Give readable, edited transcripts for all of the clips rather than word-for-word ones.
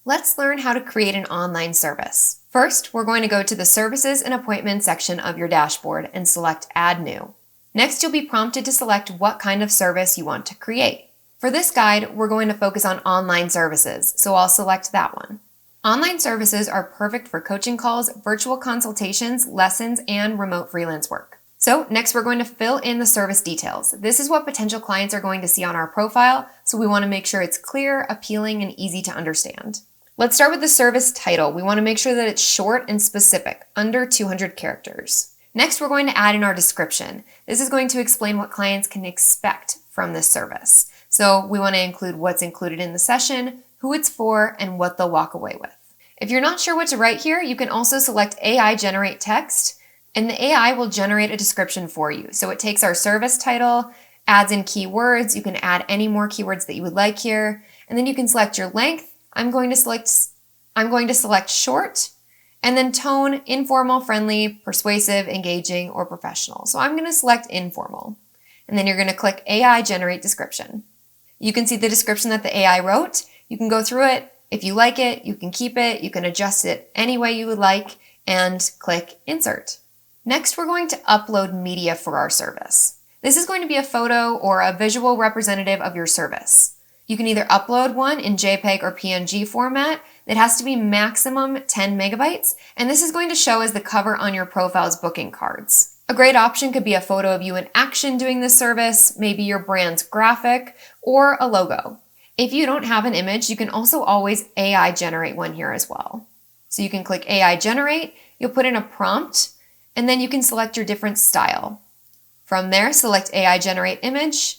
Let's learn how to create an online service. First, we're going to go to the Services and Appointments section of your dashboard and select Add New. Next, you'll be prompted to select what kind of service you want to create. For this guide, we're going to focus on online services, so I'll select that one. Online services are perfect for coaching calls, virtual consultations, lessons, and remote freelance work. So next we're going to fill in the service details. This is what potential clients are going to see on our profile, so we want to make sure it's clear, appealing, and easy to understand. Let's start with the service title. We want to make sure that it's short and specific, under 200 characters. Next, we're going to add in our description. This is going to explain what clients can expect from this service. So we want to include what's included in the session, who it's for, and what they'll walk away with. If you're not sure what to write here, you can also select AI Generate Text, and the AI will generate a description for you. So it takes our service title, adds in keywords. You can add any more keywords that you would like here, and then you can select your length. I'm going to select short, and then tone, informal, friendly, persuasive, engaging, or professional. So I'm going to select informal. And then you're going to click AI Generate Description. You can see the description that the AI wrote. You can go through it. If you like it, you can keep it. You can adjust it any way you would like and click Insert. Next, we're going to upload media for our service. This is going to be a photo or a visual representative of your service. You can either upload one in JPEG or PNG format. It has to be maximum 10 megabytes, and this is going to show as the cover on your profile's booking cards. A great option could be a photo of you in action doing this service, maybe your brand's graphic, or a logo. If you don't have an image, you can also always AI generate one here as well. So you can click AI Generate, you'll put in a prompt, and then you can select your different style. From there, select AI Generate Image,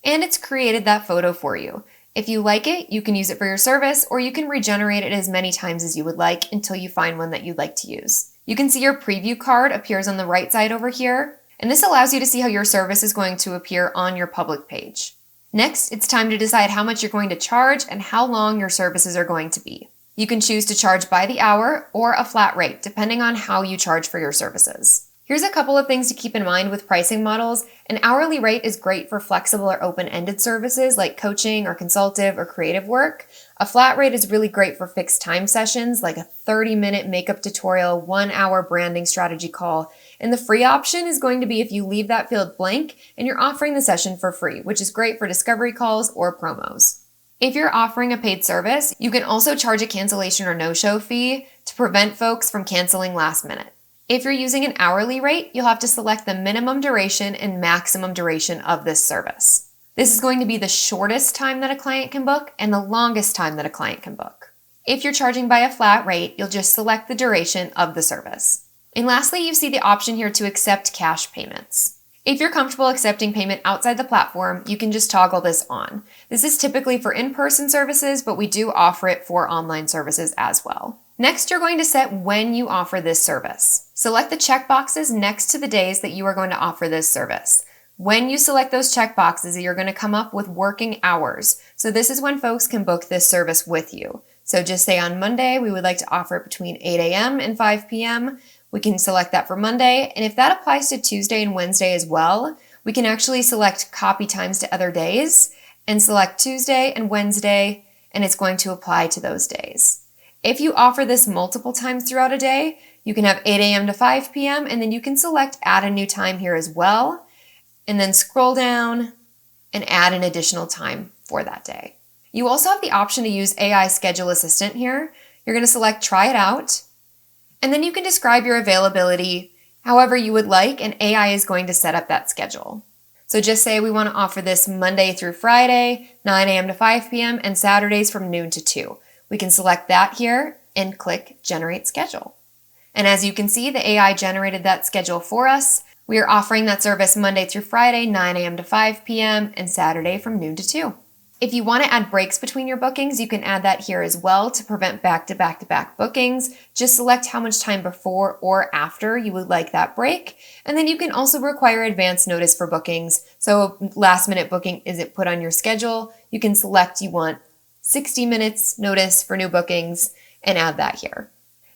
and it's created that photo for you. If you like it, you can use it for your service, or you can regenerate it as many times as you would like until you find one that you'd like to use. You can see your preview card appears on the right side over here, and this allows you to see how your service is going to appear on your public page. Next, it's time to decide how much you're going to charge and how long your services are going to be. You can choose to charge by the hour or a flat rate, depending on how you charge for your services. Here's a couple of things to keep in mind with pricing models. An hourly rate is great for flexible or open-ended services like coaching or consultative or creative work. A flat rate is really great for fixed time sessions like a 30-minute makeup tutorial, 1-hour branding strategy call. And the free option is going to be if you leave that field blank and you're offering the session for free, which is great for discovery calls or promos. If you're offering a paid service, you can also charge a cancellation or no-show fee to prevent folks from canceling last minute. If you're using an hourly rate, you'll have to select the minimum duration and maximum duration of this service. This is going to be the shortest time that a client can book and the longest time that a client can book. If you're charging by a flat rate, you'll just select the duration of the service. And lastly, you see the option here to accept cash payments. If you're comfortable accepting payment outside the platform, you can just toggle this on. This is typically for in-person services, but we do offer it for online services as well. Next, you're going to set when you offer this service. Select the checkboxes next to the days that you are going to offer this service. When you select those checkboxes, you're going to come up with working hours. So this is when folks can book this service with you. So just say on Monday, we would like to offer it between 8 a.m. and 5 p.m. We can select that for Monday. And if that applies to Tuesday and Wednesday as well, we can actually select copy times to other days and select Tuesday and Wednesday, and it's going to apply to those days. If you offer this multiple times throughout a day, you can have 8 a.m. to 5 p.m. and then you can select add a new time here as well, and then scroll down and add an additional time for that day. You also have the option to use AI Schedule Assistant here. You're going to select try it out, and then you can describe your availability however you would like, and AI is going to set up that schedule. So just say we want to offer this Monday through Friday, 9 a.m. to 5 p.m., and Saturdays from noon to 2. We can select that here and click Generate Schedule. And as you can see, the AI generated that schedule for us. We are offering that service Monday through Friday, 9 a.m. to 5 p.m., and Saturday from noon to 2. If you want to add breaks between your bookings, you can add that here as well to prevent back-to-back-to-back bookings. Just select how much time before or after you would like that break. And then you can also require advance notice for bookings. So last-minute booking isn't put on your schedule. You can select you want 60 minutes notice for new bookings and add that here.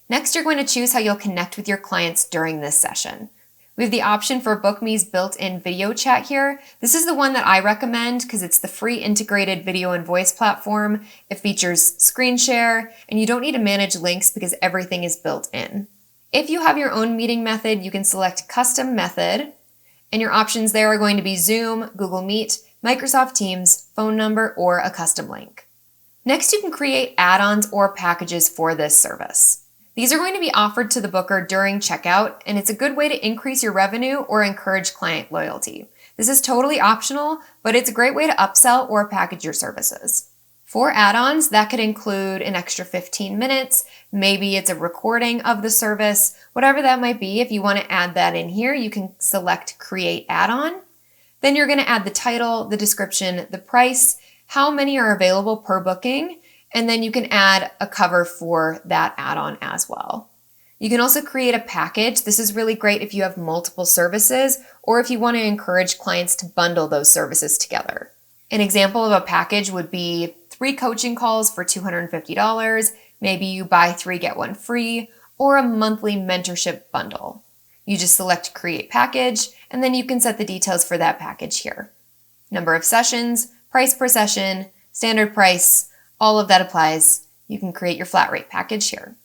Next, you're going to choose how you'll connect with your clients during this session. We have the option for Bookme's built-in video chat here. This is the one that I recommend because it's the free integrated video and voice platform. It features screen share, and you don't need to manage links because everything is built in. If you have your own meeting method, you can select Custom Method, and your options there are going to be Zoom, Google Meet, Microsoft Teams, phone number, or a custom link. Next, you can create add-ons or packages for this service. These are going to be offered to the booker during checkout, and it's a good way to increase your revenue or encourage client loyalty. This is totally optional, but it's a great way to upsell or package your services. For add-ons, that could include an extra 15 minutes, maybe it's a recording of the service, whatever that might be. If you want to add that in here, you can select Create Add-on. Then you're going to add the title, the description, the price, how many are available per booking, and then you can add a cover for that add-on as well. You can also create a package. This is really great if you have multiple services or if you want to encourage clients to bundle those services together. An example of a package would be 3 coaching calls for $250. Maybe you buy 3, get 1 free, or a monthly mentorship bundle. You just select Create Package, and then you can set the details for that package here. Number of sessions, price per session, standard price, all of that applies. You can create your flat rate package here.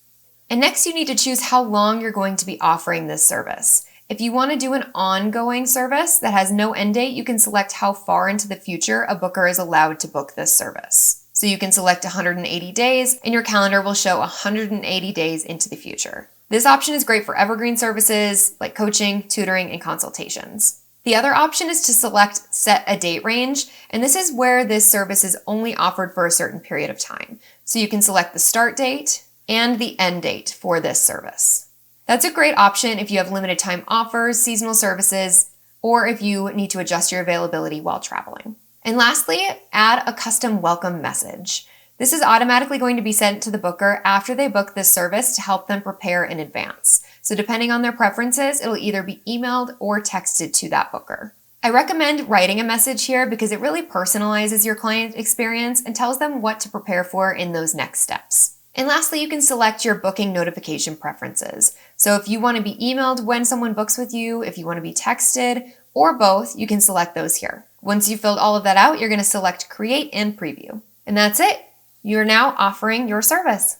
And next you need to choose how long you're going to be offering this service. If you want to do an ongoing service that has no end date, you can select how far into the future a booker is allowed to book this service. So you can select 180 days and your calendar will show 180 days into the future. This option is great for evergreen services like coaching, tutoring, and consultations. The other option is to select Set a Date Range, and this is where this service is only offered for a certain period of time. So you can select the start date and the end date for this service. That's a great option if you have limited time offers, seasonal services, or if you need to adjust your availability while traveling. And lastly, add a custom welcome message. This is automatically going to be sent to the booker after they book this service to help them prepare in advance. So depending on their preferences, it'll either be emailed or texted to that booker. I recommend writing a message here because it really personalizes your client experience and tells them what to prepare for in those next steps. And lastly, you can select your booking notification preferences. So if you want to be emailed when someone books with you, if you want to be texted, or both, you can select those here. Once you've filled all of that out, you're going to select Create and Preview. And that's it. You're now offering your service.